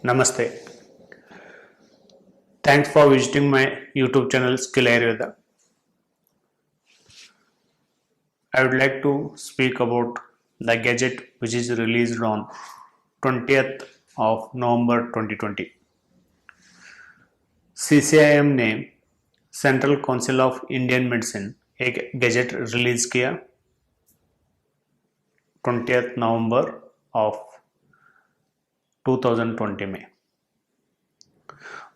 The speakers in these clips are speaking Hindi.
Namaste. Thanks for visiting my YouTube channel Skill Ayurveda. I would like to speak about the gadget which is released on 20th of November 2020. CCIM ने central council of Indian medicine एक गैजेट रिलीज किया 20th नवंबर ऑफ 2020 में।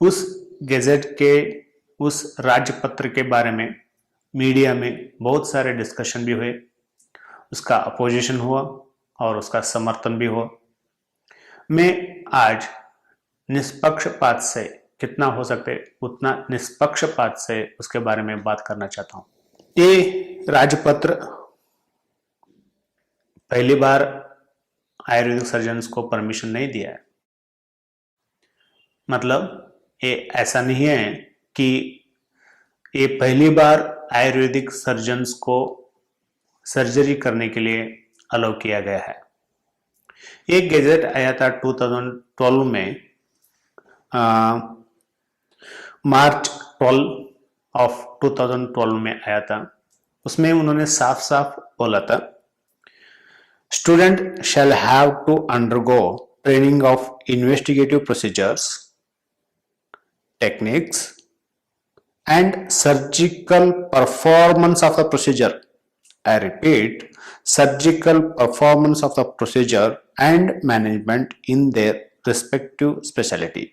उस गैजेट के उस राज्यपत्र के बारे में मीडिया में बहुत सारे डिस्कशन भी हुए, उसका अपोजिशन हुआ और उसका समर्थन भी हुआ। मैं आज निष्पक्षपात से कितना हो सकते उतना निष्पक्षपात से उसके बारे में बात करना चाहता हूं। ये राज्यपत्र पहली बार आयुर्वेदिक सर्जन्स को परमिशन नहीं दिया है। मतलब ये ऐसा नहीं है कि ये पहली बार आयुर्वेदिक सर्जन्स को सर्जरी करने के लिए अलाउ किया गया है। एक गैजेट आया था 2012 में, मार्च 12 ऑफ 2012 में आया था। उसमें उन्होंने साफ साफ बोला था, student shall have to undergo training of investigative procedures, techniques and surgical performance of the procedure. I repeat, surgical performance of the procedure and management in their respective specialty.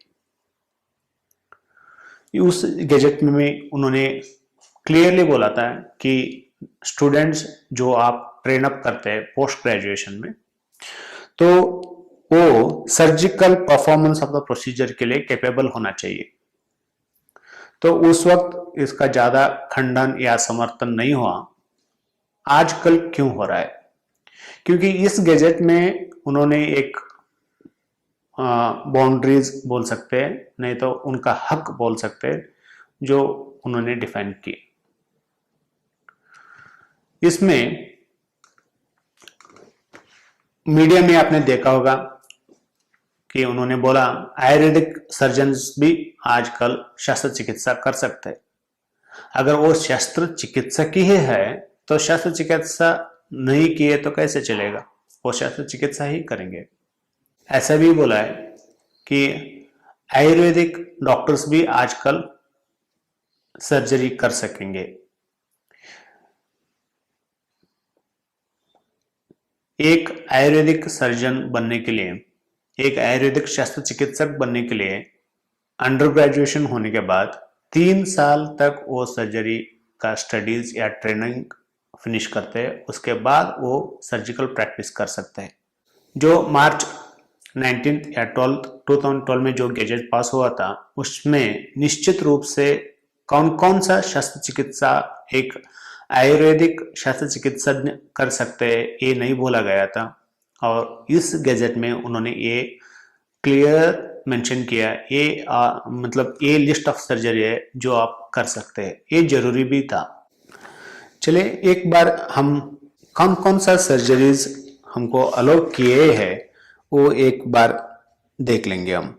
उस गैजेट में उन्होंने क्लियरली बोला था कि स्टूडेंट्स जो आप ट्रेन अप करते हैं पोस्ट ग्रेजुएशन में, तो वो surgical performance of the procedure के लिए कैपेबल होना चाहिए। तो उस वक्त इसका ज्यादा खंडन या समर्थन नहीं हुआ। आजकल क्यों हो रहा है? क्योंकि इस गैजेट में उन्होंने एक बाउंड्रीज बोल सकते हैं, नहीं तो उनका हक बोल सकते हैं, जो उन्होंने डिफाइन किए। इसमें मीडिया में आपने देखा होगा कि उन्होंने बोला आयुर्वेदिक सर्जन्स भी आजकल शस्त्र चिकित्सा कर सकते हैं। अगर वो शस्त्र चिकित्सक ही है तो शस्त्र चिकित्सा नहीं किए तो कैसे चलेगा? वो शस्त्र चिकित्सा ही करेंगे। ऐसा भी बोला है कि आयुर्वेदिक डॉक्टर्स भी आजकल सर्जरी कर सकेंगे। एक आयुर्वेदिक सर्जन बनने के लिए, एक आयुर्वेदिक शस्त्र चिकित्सक बनने के लिए अंडर ग्रेजुएशन होने के बाद 3 साल तक वो सर्जरी का स्टडीज या ट्रेनिंग फिनिश करते हैं। उसके बाद वो सर्जिकल प्रैक्टिस कर सकते हैं। जो मार्च 19 या 2012 में जो गैजेट पास हुआ था, उसमें निश्चित रूप से कौन कौन सा शस्त्र चिकित्सा एक आयुर्वेदिक शस्त्र चिकित्सक कर सकते हैं ये नहीं बोला गया था। और इस गैजेट में उन्होंने ये क्लियर मेंशन किया, ये मतलब ये लिस्ट ऑफ सर्जरी है जो आप कर सकते हैं। ये जरूरी भी था। चले एक बार हम कौन कौन सा सर्जरीज हमको अलाउ किए हैं वो एक बार देख लेंगे हम।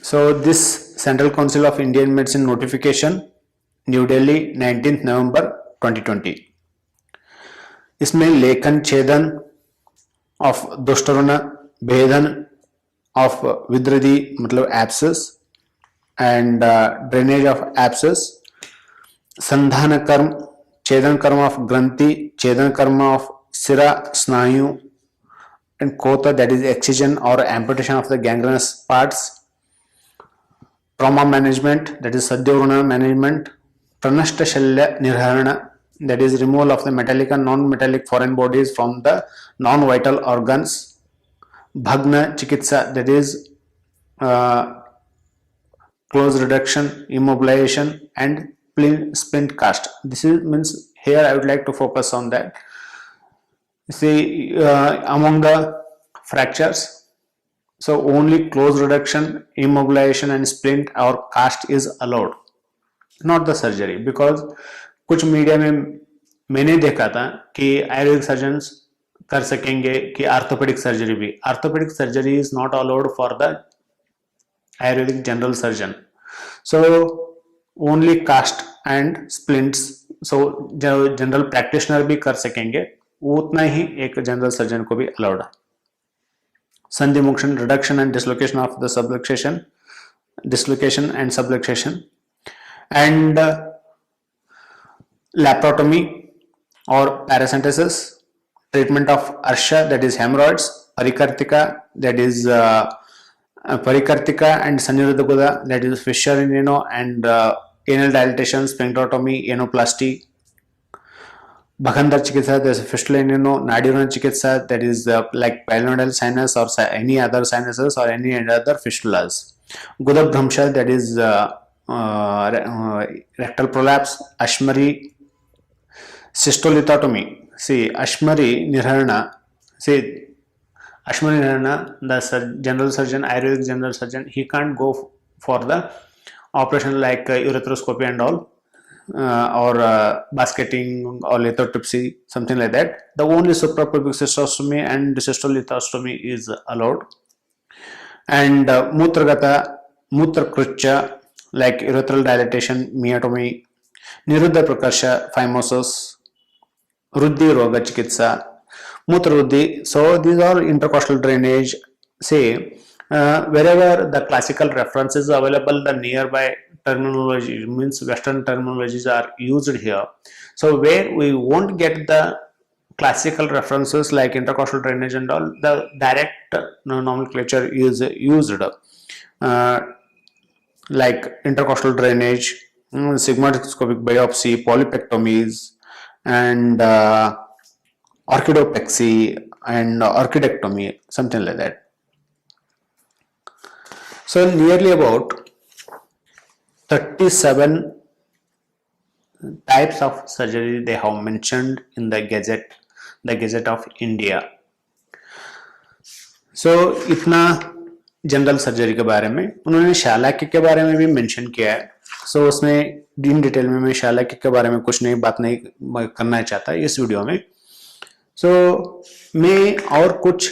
So this central council of Indian medicine notification, new Delhi, 19 नवंबर 2020। इसमें लेखन छेदन of दुष्टरुण, भेदन of विद्रदी मतलब abscess and drainage of abscess, संधान कर्म, छेदन कर्म of ग्रंथि, छेदन कर्म of सिरा स्नायु, and kota that is excision or amputation of the gangrenous parts, trauma management that is sadhyavurana management, pranashta shalya nirharana that is removal of the metallic and non-metallic foreign bodies from the non-vital organs, bhagna chikitsa that is close reduction, immobilization and splint cast. This is means here I would like to focus on that. See, among the fractures, so only close reduction, immobilization and splint or cast is allowed, not the surgery, because कुछ मीडिया में मैंने देखा था कि आयुर्वेदिक सर्जन्स कर सकेंगे कि आर्थोपेडिक सर्जरी भी। Orthopaedic surgery is not allowed for the Ayurvedic general surgeon, so only cast and splints, so general practitioner भी कर सकेंगे, उतना ही एक जनरल सर्जन को भी अलाउड है। संधि मोक्षण, reduction and dislocation of the subluxation, dislocation and subluxation, and laparotomy or paracentesis, treatment of arsha, that is hemorrhoids, perikartika, that is perikartika and saniruddha guda, that is fissure in ano and anal dilatation, sphincterotomy, anoplasty, Bhakandar chikitsa, there is fistula in ano, nadurana chikitsa, that is like pilonidal sinus or any other sinuses or any other fistulas. Gudabhramsha, that is rectal prolapse, Ashmari, cystolithotomy. See, Ashmari Nirharana, the general surgeon, Ayurvedic general surgeon, he can't go for the operation like urethroscopy and all, or basketing or lithotripsy, something like that. The only suprapubic cystostomy and cystolithostomy is allowed. And Mutragata, Mutrakrutcha, like urethral dilatation, myotomy, Niruddha Prakarsha, phimosis, Ruddhi Roga Chikitsa, Mutra Ruddhi. So these are intercostal drainage. Say, wherever the classical references are available, the nearby terminology, means Western terminologies are used here. So where we won't get the classical references like intercostal drainage and all, the direct nomenclature is used, like intercostal drainage, sigmoidoscopic biopsy, polypectomies, and orchidopexy and orchidectomy, something like that. So nearly about 37 types of surgery they have mentioned in the Gazette of India. So इतना जनरल सर्जरी के बारे में। उन्होंने शालाक्य के बारे में भी मेंशन किया है। सो उसमें इन डिटेल में मैं शालाक्य के बारे में कुछ नई बात नहीं करना चाहता इस वीडियो में। सो मैं और कुछ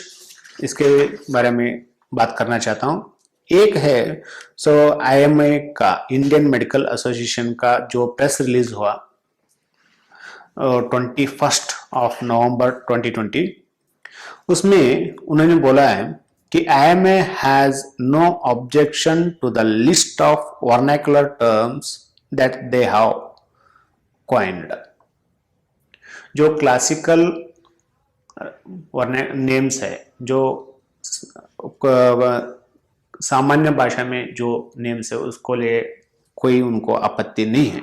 इसके बारे में बात करना चाहता हूँ। एक है IMA का, इंडियन मेडिकल एसोसिएशन का जो प्रेस रिलीज हुआ 21 नवंबर 2020, उसमें उन्होंने बोला है कि IMA has no objection to the list of vernacular terms that they have coined. जो क्लासिकल नेम्स है, जो सामान्य भाषा में जो नेम्स है उसको ले कोई उनको आपत्ति नहीं है।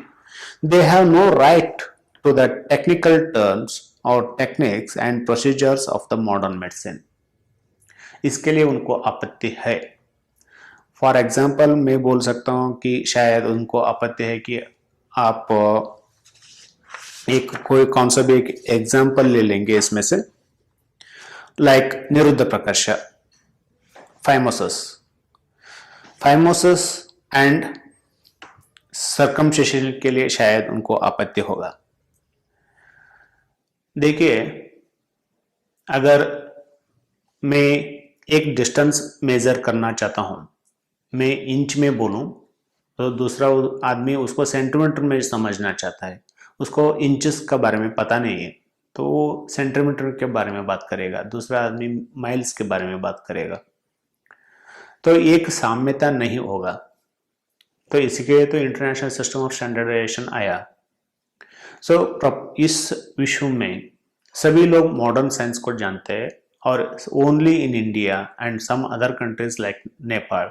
They have no right to the technical terms or techniques and procedures of the modern medicine. इसके लिए उनको आपत्ति है। फॉर एग्जाम्पल मैं बोल सकता हूँ कि शायद उनको आपत्ति है कि आप एक कोई कौन सा भी एक एग्जाम्पल ले लेंगे इसमें से, लाइक निरुद्ध प्रकर्ष, फाइमोसिस एंड सर्कमसिशन के लिए शायद उनको आपत्ति होगा। देखिए, अगर मैं एक डिस्टेंस मेजर करना चाहता हूं, मैं इंच में बोलूं तो दूसरा आदमी उसको सेंटीमीटर में समझना चाहता है, उसको इंचेस का बारे में पता नहीं है तो वो सेंटीमीटर के बारे में बात करेगा, दूसरा आदमी माइल्स के बारे में बात करेगा, तो एक साम्यता नहीं होगा। तो इसके तो इंटरनेशनल सिस्टम ऑफ स्टैंडर्डाइजेशन आया। इस विश्व में सभी लोग मॉडर्न साइंस को जानते हैं और only in India and some other countries like Nepal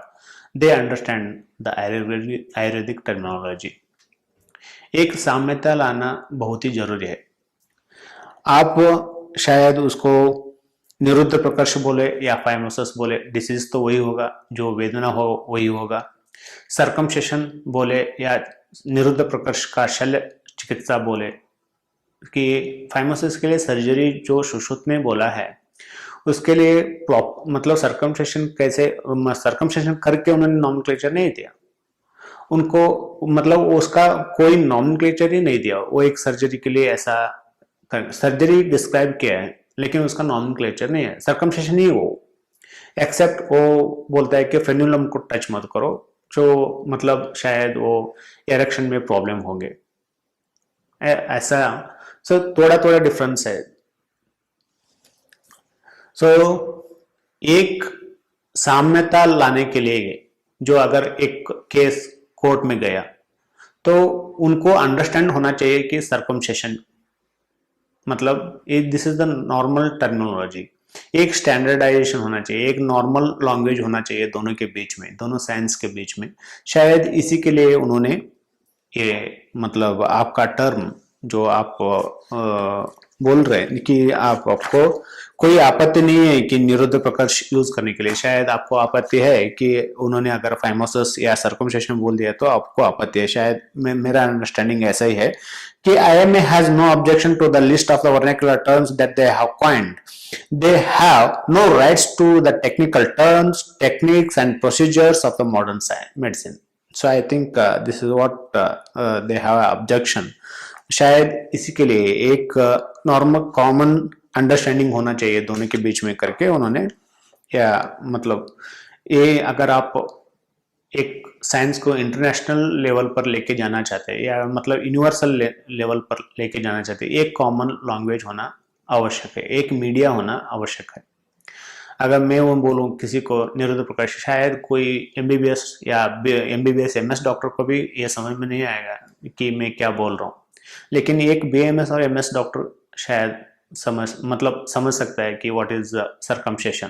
they understand the Ayurvedic terminology. एक साम्यता लाना बहुत ही जरूरी है। आप शायद उसको निरुद्ध प्रकर्ष बोले या फाइमोसिस बोले, डिसीज तो वही होगा, जो वेदना हो वही होगा। सर्कमसिशन बोले या निरुद्ध प्रकर्ष का शल्य चिकित्सा बोले, कि फाइमोसिस के लिए सर्जरी जो सुश्रुत ने बोला है उसके लिए मतलब सर्कमसिशन कैसे, सर्कमसिशन करके उन्होंने नॉमेनक्लेचर नहीं दिया उनको, मतलब उसका कोई नॉमेनक्लेचर ही नहीं दिया। वो एक सर्जरी के लिए ऐसा सर्जरी डिस्क्राइब किया है लेकिन उसका नॉमेनक्लेचर नहीं है, सर्कमसिशन ही वो। एक्सेप्ट वो बोलता है कि फ्रेन्युलम को टच मत करो, जो मतलब शायद वो इरेक्शन में प्रॉब्लम होंगे ऐसा। सो थोड़ा थोड़ा डिफरेंस है। सो एक साम्यता लाने के लिए, जो अगर एक केस कोर्ट में गया तो उनको अंडरस्टैंड होना चाहिए कि सर्कमसेशन मतलब this is the normal terminology. एक स्टैंडर्डाइजेशन होना चाहिए, एक नॉर्मल लैंग्वेज होना चाहिए दोनों के बीच में, दोनों साइंस के बीच में। शायद इसी के लिए उन्होंने ये मतलब आपका टर्म जो आप बोल रहे हैं कि आपको कोई आपत्ति नहीं है कि निरुद्ध प्रकर्ष यूज करने के लिए, शायद आपको आपत्ति है कि उन्होंने अगर फाइमोसिस या सर्कमसेशन बोल दिया तो आपको आपत्ति है। शायद मेरा अंडरस्टैंडिंग ऐसा ही है कि IMA has no objection to the list of the vernacular terms that they have coined. They have no rights to the technical terms, techniques and procedures of the modern medicine. So I think this is what they have objection. शायद इसी के लिए एक नॉर्मल कॉमन अंडरस्टैंडिंग होना चाहिए दोनों के बीच में करके उन्होंने, या मतलब ये अगर आप एक साइंस को इंटरनेशनल लेवल पर लेके जाना चाहते हैं या मतलब यूनिवर्सल लेवल पर लेके जाना चाहते हैं, एक कॉमन लैंग्वेज होना आवश्यक है, एक मीडिया होना आवश्यक है। अगर मैं वो बोलूं किसी को निरुद्ध प्रकाश, शायद कोई MBBS या MBBS MS डॉक्टर को भी ये समझ में नहीं आएगा कि मैं क्या बोल रहा हूँ, लेकिन एक BMS और MS डॉक्टर शायद समझ सकता है कि what is circumcision,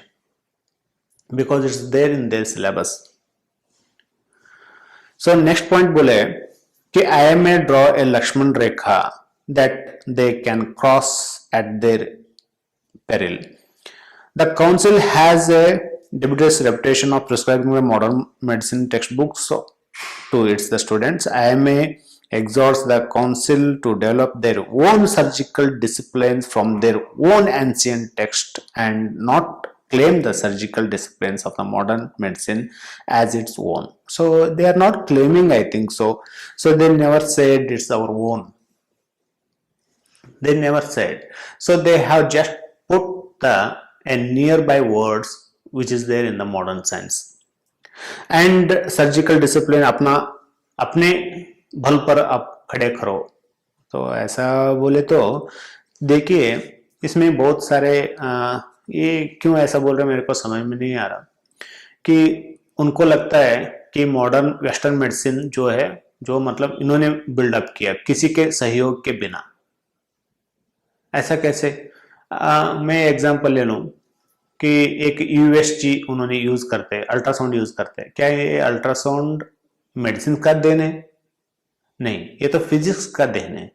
because it's there in their syllabus. So next point बोले कि IMA draw a Lakshman rekha that they can cross at their peril. The council has a dubious reputation of prescribing the modern medicine textbooks to its the students. IMA exhorts the council to develop their own surgical disciplines from their own ancient text and not claim the surgical disciplines of the modern medicine as its own. So they are not claiming, I think so. So they never said it's our own. They never said. So they have just put the and nearby words which is there in the modern science and surgical discipline अपने बल पर आप खड़े करो। तो ऐसा बोले तो देखिए इसमें बहुत सारे ये क्यों ऐसा बोल रहे मेरे को समझ में नहीं आ रहा कि उनको लगता है कि मॉडर्न वेस्टर्न मेडिसिन जो है, जो मतलब इन्होंने बिल्डअप किया किसी के सहयोग के बिना। ऐसा कैसे? मैं एग्जांपल ले लूं कि एक USG उन्होंने यूज करते हैं, अल्ट्रासाउंड यूज करते हैं। क्या ये अल्ट्रासाउंड मेडिसिन का देन है? नहीं, ये तो फिजिक्स का देन है।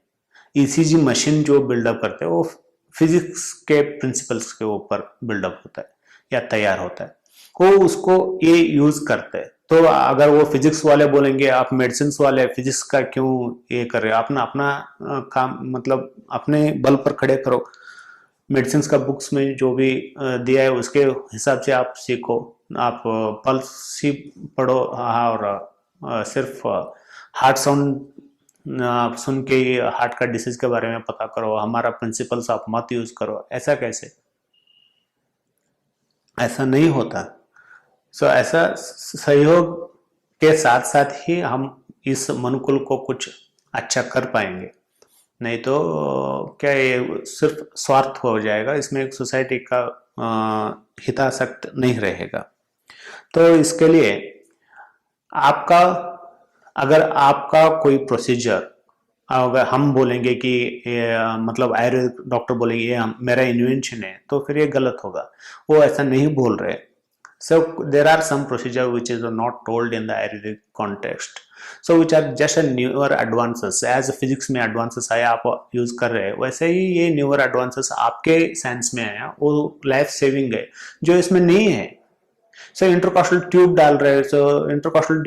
ECG मशीन जो बिल्डअप करते हैं वो फिजिक्स के प्रिंसिपल्स के ऊपर बिल्डअप होता है या तैयार होता है, वो उसको ये यूज करते हैं। तो अगर वो फिजिक्स वाले बोलेंगे आप मेडिसिन वाले फिजिक्स का क्यों ये कर रहे हो, अपना अपना काम मतलब अपने बल पर खड़े करो। मेडिसिन का बुक्स में जो भी दिया है उसके हिसाब से आप सीखो, आप पल्स ही पढ़ो और सिर्फ हार्ट साउंड आप सुन के ही हार्ट का डिसीज के बारे में पता करो, हमारा प्रिंसिपल्स आप मत यूज करो। ऐसा कैसे? ऐसा नहीं होता। सो ऐसा सहयोग के साथ साथ ही हम इस मनुकुल को कुछ अच्छा कर पाएंगे, नहीं तो क्या ये सिर्फ स्वार्थ हो जाएगा, इसमें एक सोसाइटी का हितासक्त नहीं रहेगा। तो इसके लिए आपका अगर आपका कोई प्रोसीजर अगर हम बोलेंगे कि मतलब आयुर्वेदिक डॉक्टर बोलेंगे ये मेरा इन्वेंशन है, तो फिर ये गलत होगा। वो ऐसा नहीं बोल रहे। So there are some procedure which is not told in the Ayurvedic context, so which are just a newer advances, as physics में advances आया आप यूज कर रहे हैं, वैसे ही ये newer advances आपके साइंस में आया, वो लाइफ सेविंग है जो इसमें नहीं है। सो इंटरकॉस्टल ट्यूब डाल रहे हैं, सो इंटरकॉस्टल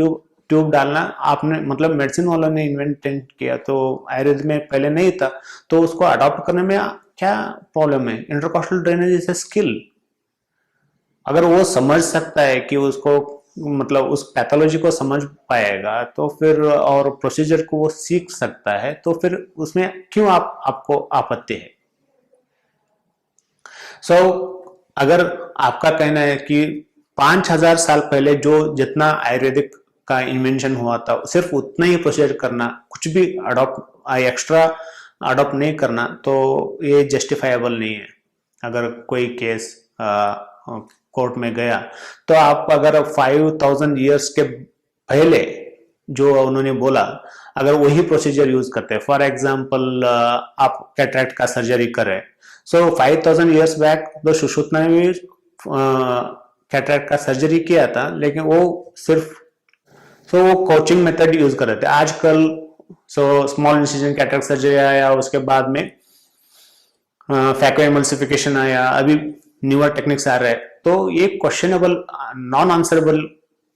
ट्यूब डालना आपने मतलब मेडिसिन वालों ने इन्वेंट किया, तो आयुर्वेद में पहले नहीं था, तो उसको अडॉप्ट करने में क्या प्रॉब्लम है? Intercostal drainage is a skill. अगर वो समझ सकता है कि उसको मतलब उस पैथोलॉजी को समझ पाएगा तो फिर और प्रोसीजर को वो सीख सकता है, तो फिर उसमें क्यों आपको आपत्ति है? सो अगर आपका कहना है कि 5000 साल पहले जो जितना आयुर्वेदिक का इन्वेंशन हुआ था सिर्फ उतना ही प्रोसीजर करना, कुछ भी एक्स्ट्रा अडॉप्ट नहीं करना, तो ये जस्टिफाइबल नहीं है। अगर कोई केस कोर्ट में गया तो आप अगर 5000 ईयर्स के पहले जो उन्होंने बोला अगर वही प्रोसीजर यूज करते हैं, फॉर एग्जांपल आप कैटरेक्ट का सर्जरी करें, सो 5000 ईयर्स बैक तो सुश्रुतना ने भी कैटरेक्ट का सर्जरी किया था, लेकिन वो सिर्फ वो कोचिंग मेथड यूज कर रहे थे। आजकल स्मॉल इंसिजन कैटरेक्ट सर्जरी आया, उसके बाद में फैको आया, अभी न्यूअर टेक्निक्स आ रहे हैं, तो ये क्वेश्चनेबल नॉन आंसरेबल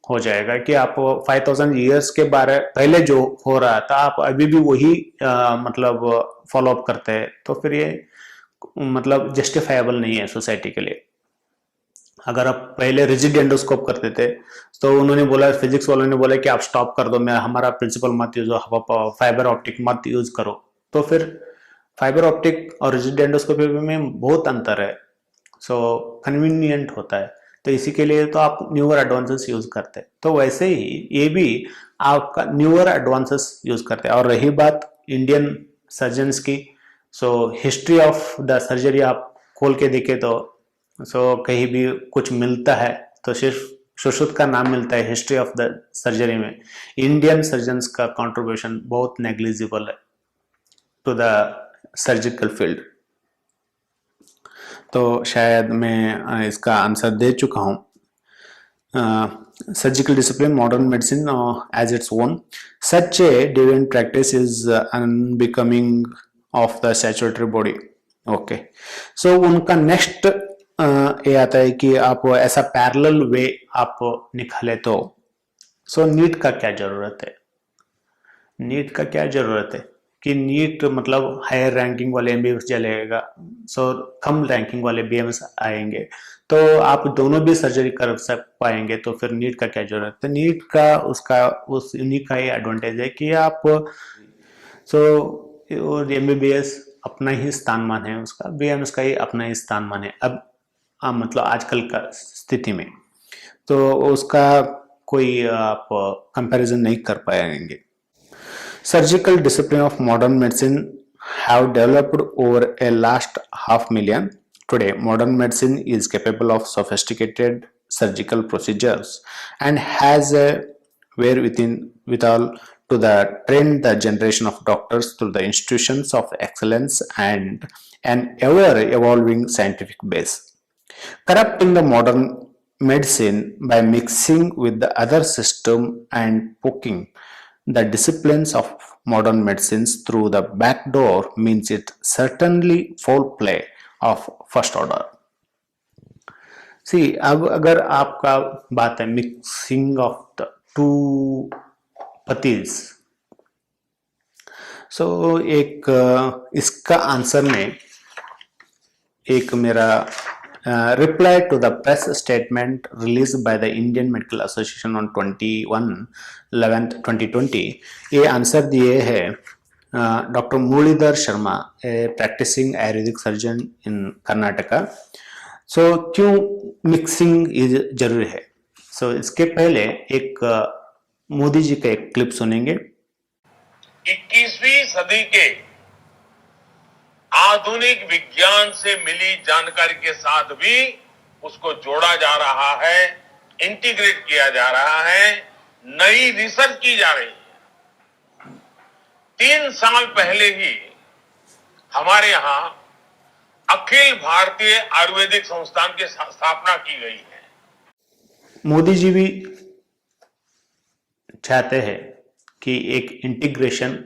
हो जाएगा कि आप 5000 ईयर्स के बारे पहले जो हो रहा था आप अभी भी वही मतलब फॉलो अप करते हैं, तो फिर ये मतलब जस्टिफाइबल नहीं है सोसाइटी के लिए। अगर आप पहले रिजिड एंडोस्कोप करते थे तो उन्होंने बोला, फिजिक्स वालों ने बोला कि आप स्टॉप कर दो, मैं हमारा प्रिंसिपल मत यूज, फाइबर ऑप्टिक मत यूज करो, तो फिर फाइबर ऑप्टिक और रिजिड एंडोस्कोपी में बहुत अंतर है, कन्वीनियंट होता है, तो इसी के लिए तो आप न्यूअर एडवांसेस यूज करते हैं। तो वैसे ही ये भी आपका न्यूअर एडवांसेस यूज करते हैं। और रही बात इंडियन सर्जन्स की, हिस्ट्री ऑफ द सर्जरी आप खोल के देखे तो कहीं भी कुछ मिलता है तो सिर्फ सुश्रुत का नाम मिलता है हिस्ट्री ऑफ द सर्जरी में। इंडियन सर्जन्स का कंट्रीब्यूशन बहुत नेग्लिजिबल है टू द सर्जिकल फील्ड। तो शायद मैं इसका आंसर दे चुका हूँ। Surgical discipline modern medicine as its own, such a divine practice is unbecoming of the statutory body. Okay, so उनका नेक्स्ट ये आता है कि आप ऐसा पैरेलल वे आप निकाले तो नीट का क्या जरूरत है? नीट का क्या जरूरत है कि नीट मतलब हायर रैंकिंग वाले एमबीबीएस चलेगा, कम रैंकिंग वाले बीएमएस आएंगे, तो आप दोनों भी सर्जरी कर पाएंगे, तो फिर नीट का क्या जरूरत है? नीट का उस यूनिक का ये एडवांटेज है कि आप एमबीबीएस अपना ही स्थान मान है उसका, बीएमएस का ही अपना ही स्थान मान है अब मतलब आजकल का स्थिति में, तो उसका कोई आप कंपैरिजन नहीं कर पाएंगे। Surgical discipline of modern medicine have developed over a last half million. Today, modern medicine is capable of sophisticated surgical procedures and has a wherewithal to train the generation of doctors through the institutions of excellence and an ever-evolving scientific base. Corrupting the modern medicine by mixing with the other system and poking the disciplines of modern medicines through the back door means it certainly foul play of first order. See, अब अगर आपका बात है मिक्सिंग ऑफ द टू पतीज, एक इसका आंसर में एक मेरा reply to the press statement released by the Indian Medical Association on 21/11/2020, ये आंसर दिए है doctor Muralidhar Sharma, practising Ayurvedic surgeon in Karnataka. क्यों मिक्सिंग जरूरी है? इसके पहले एक मोदी जी का एक क्लिप सुनेंगे। 21वीं सदी के आधुनिक विज्ञान से मिली जानकारी के साथ भी उसको जोड़ा जा रहा है, इंटीग्रेट किया जा रहा है, नई रिसर्च की जा रही है। 3 साल पहले ही हमारे यहां अखिल भारतीय आयुर्वेदिक संस्थान की स्थापना की गई है। मोदी जी भी चाहते हैं कि एक integration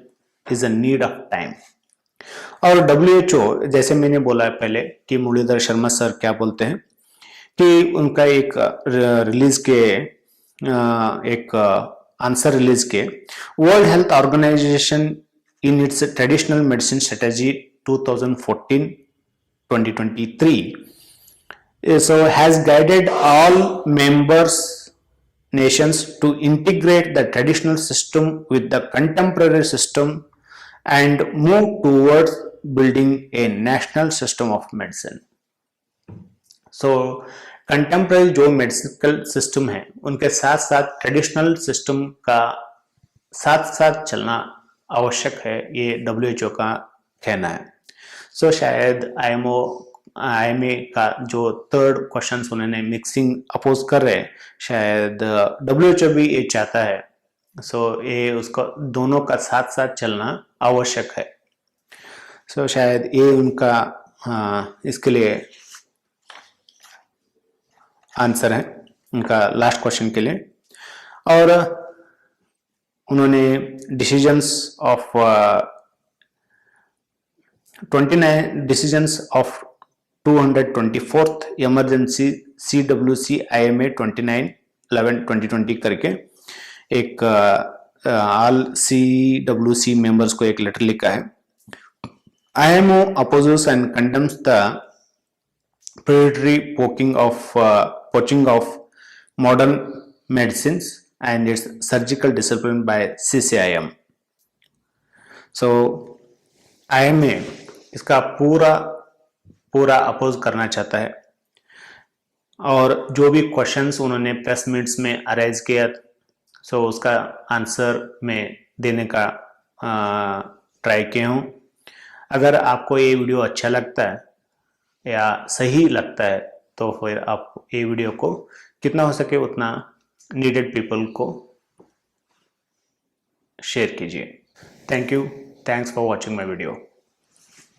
is a need of time, और WHO जैसे मैंने बोला है पहले कि मुरलीधर शर्मा सर क्या बोलते हैं कि उनका एक रिलीज के एक आंसर रिलीज के, World Health Organization in its traditional medicine strategy 2014-2023 has guided all members nations to integrate the traditional system with the contemporary system and move towards building a national system of medicine. Contemporary जो मेडिकल सिस्टम है उनके साथ साथ ट्रेडिशनल सिस्टम का साथ साथ चलना आवश्यक है, ये WHO का कहना है। सो शायद IMA का जो थर्ड क्वेश्चन उन्होंने मिक्सिंग अपोज कर रहे हैं, शायद WHO भी ये चाहता है। सो ये उसका दोनों का साथ साथ चलना आवश्यक है। सो शायद ये उनका इसके लिए आंसर है, उनका लास्ट क्वेश्चन के लिए। और उन्होंने decisions of 29 decisions of 224th emergency CWC IMA 29/11/2020 करके एक ऑल CWC मेंबर्स को एक लेटर लिखा है। IMO opposes and condemns the predatory poaching of modern medicines and its surgical discipline by CCIM. So IMA इसका पूरा अपोज करना चाहता है, और जो भी क्वेश्चंस उन्होंने प्रेस मीट्स में अराइज किया, सो उसका आंसर में देने का ट्राई किया हूँ। अगर आपको ये वीडियो अच्छा लगता है या सही लगता है तो फिर आप ये वीडियो को कितना हो सके उतना नीडेड पीपल को शेयर कीजिए। Thank you, thanks for watching my video.